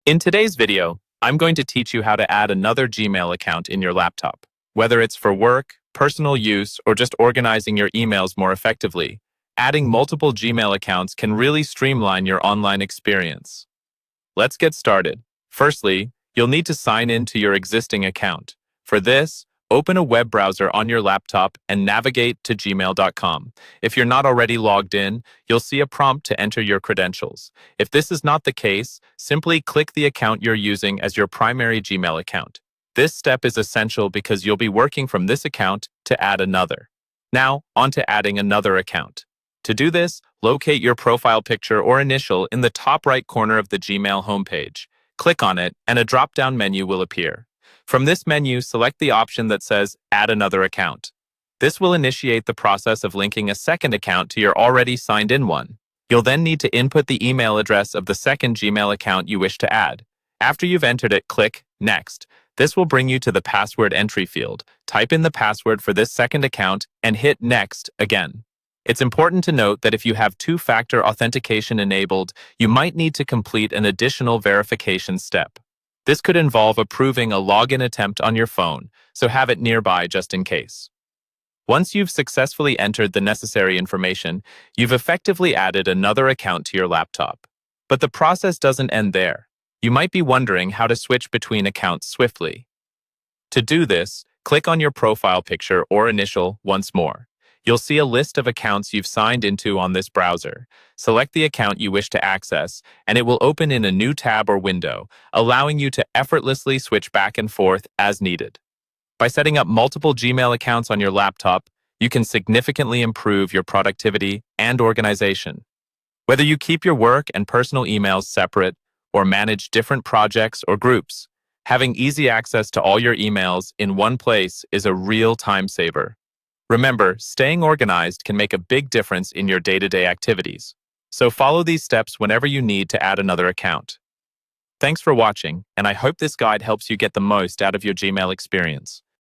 In today's video, I'm going to teach you how to add another Gmail account in your laptop. Whether it's for work, personal use, or just organizing your emails more effectively, adding multiple Gmail accounts can really streamline your online experience. Let's get started. Firstly, you'll need to sign in to your existing account. For this, open a web browser on your laptop and navigate to gmail.com. If you're not already logged in, you'll see a prompt to enter your credentials. If this is not the case, simply click the account you're using as your primary Gmail account. This step is essential because you'll be working from this account to add another. Now, on to adding another account. To do this, locate your profile picture or initial in the top right corner of the Gmail homepage. Click on it, and a drop-down menu will appear. From this menu, select the option that says Add Another Account. This will initiate the process of linking a second account to your already signed-in one. You'll then need to input the email address of the second Gmail account you wish to add. After you've entered it, click Next. This will bring you to the password entry field. Type in the password for this second account and hit Next again. It's important to note that if you have two-factor authentication enabled, you might need to complete an additional verification step. This could involve approving a login attempt on your phone, so have it nearby just in case. Once you've successfully entered the necessary information, you've effectively added another account to your laptop. But the process doesn't end there. You might be wondering how to switch between accounts swiftly. To do this, click on your profile picture or initial once more. You'll see a list of accounts you've signed into on this browser. Select the account you wish to access, and it will open in a new tab or window, allowing you to effortlessly switch back and forth as needed. By setting up multiple Gmail accounts on your laptop, you can significantly improve your productivity and organization. Whether you keep your work and personal emails separate or manage different projects or groups, having easy access to all your emails in one place is a real time saver. Remember, staying organized can make a big difference in your day-to-day activities. So follow these steps whenever you need to add another account. Thanks for watching, and I hope this guide helps you get the most out of your Gmail experience.